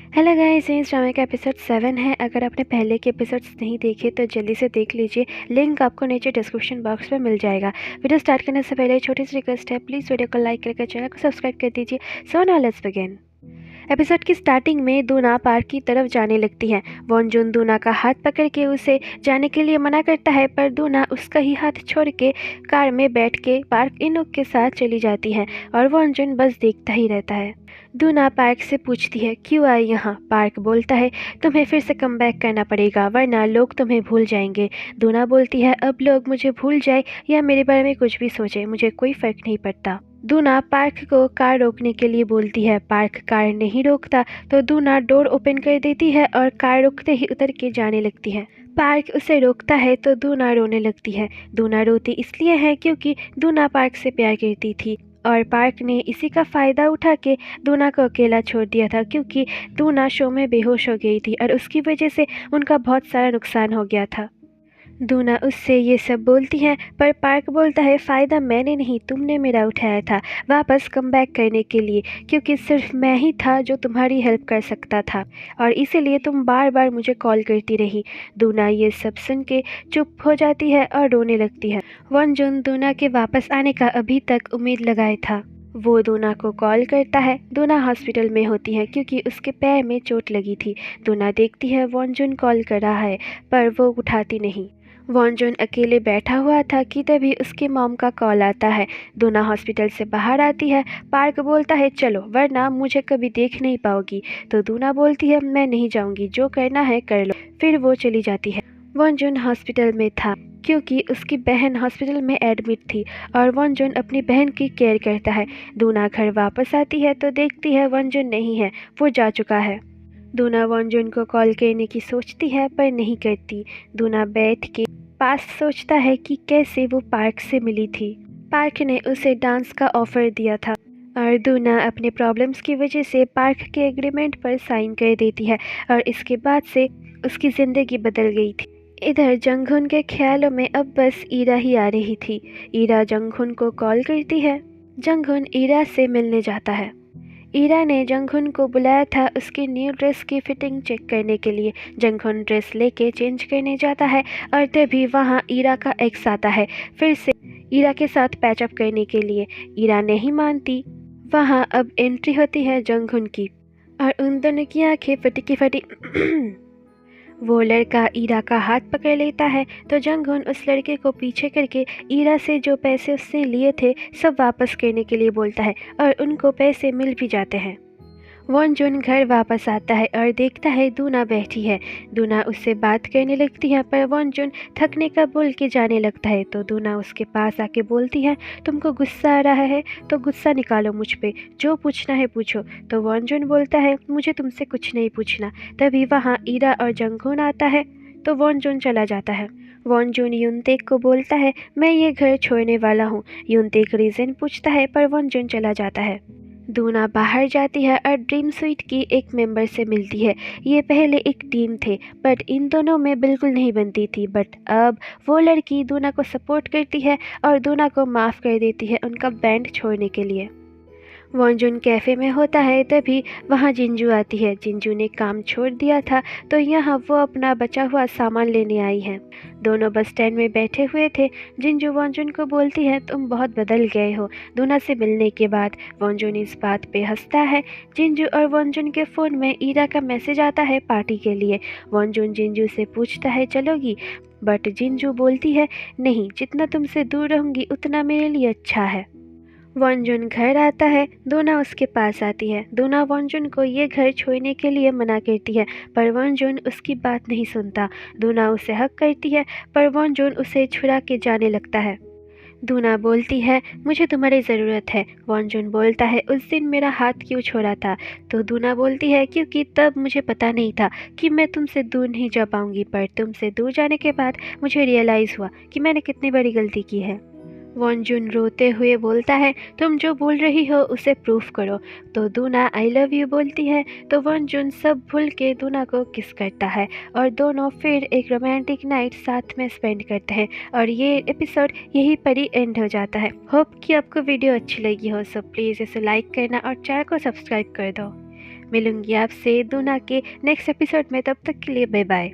Hello guys, इस ड्रामे का एपिसोड 7 है। अगर आपने पहले के एपिसोड्स नहीं देखे तो जल्दी से देख लीजिए। लिंक आपको नीचे डिस्क्रिप्शन बॉक्स में मिल जाएगा। वीडियो स्टार्ट करने से पहले छोटी सी रिक्वेस्ट है, प्लीज़ वीडियो को लाइक करके चैनल को सब्सक्राइब कर दीजिए। So now let's begin. Episode की स्टार्टिंग में दूना पार्क की तरफ जाने लगती है। वॉन्जुन दूना का हाथ पकड़ के उसे जाने के लिए मना करता है, पर दूना उसका ही हाथ छोड़ के कार में बैठ के पार्क इनुक के साथ चली जाती है और वॉन्जुन बस देखता ही रहता है। दूना पार्क से पूछती है, क्यों आई यहाँ? पार्क बोलता है, तुम्हें फिर से कम बैक करना पड़ेगा वरना लोग तुम्हें भूल जाएंगे। दूना बोलती है, अब लोग मुझे भूल जाए या मेरे बारे में कुछ भी सोचे, मुझे कोई फर्क नहीं पड़ता। दूना पार्क को कार रोकने के लिए बोलती है। पार्क कार नहीं रोकता तो दूना डोर ओपन कर देती है और कार रुकते ही उतर के जाने लगती है। पार्क उसे रोकता है तो दूना रोने लगती है। दूना रोती इसलिए है क्योंकि दूना पार्क से प्यार करती थी और पार्क ने इसी का फ़ायदा उठा के दूना को अकेला छोड़ दिया था, क्योंकि दूना शो में बेहोश हो गई थी और उसकी वजह से उनका बहुत सारा नुकसान हो गया था। दूना उससे ये सब बोलती है, पर पार्क बोलता है, फ़ायदा मैंने नहीं तुमने मेरा उठाया था वापस कम बैक करने के लिए, क्योंकि सिर्फ मैं ही था जो तुम्हारी हेल्प कर सकता था और इसीलिए तुम बार बार मुझे कॉल करती रही। दूना ये सब सुन के चुप हो जाती है और रोने लगती है। वॉन्जुन दूना के वापस आने का अभी तक उम्मीद लगाए था। वो दूना को कॉल करता है। दूना हॉस्पिटल में होती है क्योंकि उसके पैर में चोट लगी थी। दूना देखती है वॉन्जुन कॉल कर रहा है, पर वो उठाती नहीं। वॉन्जुन अकेले बैठा हुआ था कि तभी उसके मॉम का कॉल आता है। दूना हॉस्पिटल से बाहर आती है। पार्क बोलता है, चलो वरना मुझे कभी देख नहीं पाओगी। तो दूना बोलती है, मैं नहीं जाऊंगी, जो करना है कर लो। फिर वो चली जाती है। वॉन्जुन हॉस्पिटल में था क्योंकि उसकी बहन हॉस्पिटल में एडमिट थी और वॉन्जुन अपनी बहन की केयर करता है। दूना घर वापस आती है तो देखती है वॉन्जुन नहीं है, वो जा चुका है। दूना वॉन्जुन को कॉल करने की सोचती है पर नहीं करती। दूना बैठ के पास सोचता है कि कैसे वो पार्क से मिली थी। पार्क ने उसे डांस का ऑफर दिया था और दूना अपने प्रॉब्लम्स की वजह से पार्क के एग्रीमेंट पर साइन कर देती है और इसके बाद से उसकी ज़िंदगी बदल गई थी। इधर जंगहुन के ख्यालों में अब बस ईरा ही आ रही थी। ईरा जंगहुन को कॉल करती है। जंगहुन ईरा से मिलने जाता है। ईरा ने जंगहुन को बुलाया था उसकी न्यू ड्रेस की फिटिंग चेक करने के लिए। जंगहुन ड्रेस लेके चेंज करने जाता है और तभी वहाँ ईरा का एक्स आता है फिर से ईरा के साथ पैचअप करने के लिए। ईरा नहीं मानती। वहाँ अब एंट्री होती है जंगहुन की और उन दोनों की आंखें फटी की फटी। वो लड़का ईरा का हाथ पकड़ लेता है तो जंगहुन उस लड़के को पीछे करके ईरा से जो पैसे उसने लिए थे सब वापस करने के लिए बोलता है और उनको पैसे मिल भी जाते हैं। वॉन्जुन घर वापस आता है और देखता है दूना बैठी है। दूना उससे बात करने लगती है पर वॉन्जुन थकने का बोल के जाने लगता है तो दूना उसके पास आके बोलती है, तुमको गुस्सा आ रहा है तो गुस्सा निकालो मुझ पे, जो पूछना है पूछो। तो वॉन्जुन बोलता है, मुझे तुमसे कुछ नहीं पूछना। तभी वहाँ ईरा और जंगहुन आता है तो वॉन्जुन चला जाता है। वॉन्जुन युनतेक को बोलता है, मैं ये घर छोड़ने वाला हूँ। युनतेक रीज़न पूछता है पर वॉन्जुन चला जाता है। दूना बाहर जाती है और ड्रीम स्वीट की एक मेंबर से मिलती है। ये पहले एक टीम थे बट इन दोनों में बिल्कुल नहीं बनती थी, बट अब वो लड़की दूना को सपोर्ट करती है और दूना को माफ़ कर देती है उनका बैंड छोड़ने के लिए। वॉन्जुन कैफ़े में होता है तभी वहाँ जिंजू आती है। जिंजू ने काम छोड़ दिया था तो यहाँ वो अपना बचा हुआ सामान लेने आई है। दोनों बस स्टैंड में बैठे हुए थे। जिंजू वॉन्जुन को बोलती है, तुम बहुत बदल गए हो दूना से मिलने के बाद। वॉन्जुन इस बात पे हंसता है। जिंजू और वॉन्जुन के फ़ोन में ईरा का मैसेज आता है पार्टी के लिए। वॉन्जुन जिंजू से पूछता है, चलोगी? बट जिंजू बोलती है, नहीं, जितना तुमसे दूर रहूँगी उतना मेरे लिए अच्छा है। वॉन्जुन घर आता है। दूना उसके पास आती है। दूना वॉन्जुन को ये घर छोड़ने के लिए मना करती है पर वॉन्जुन उसकी बात नहीं सुनता। दूना उसे हक करती है पर वॉन्जुन उसे छुड़ा के जाने लगता है। दूना बोलती है, मुझे तुम्हारी ज़रूरत है। वॉन्जुन बोलता है, उस दिन मेरा हाथ क्यों छोड़ा था? तो दूना बोलती है, क्योंकि तब मुझे पता नहीं था कि मैं तुमसे दूर नहीं जा पाऊंगी, पर तुमसे दूर जाने के बाद मुझे रियलाइज़ हुआ कि मैंने कितनी बड़ी गलती की है। वॉन्जुन रोते हुए बोलता है, तुम जो बोल रही हो उसे प्रूफ करो। तो दूना आई लव यू बोलती है तो वॉन्जुन सब भूल के दूना को किस करता है और दोनों फिर एक रोमांटिक नाइट साथ में स्पेंड करते हैं और ये एपिसोड यहीं पर ही एंड हो जाता है। होप कि आपको वीडियो अच्छी लगी हो, सो प्लीज़ इसे लाइक करना और चैनल को सब्सक्राइब कर दो। मिलूंगी आपसे दूना के नेक्स्ट एपिसोड में, तब तक के लिए बाय बाय।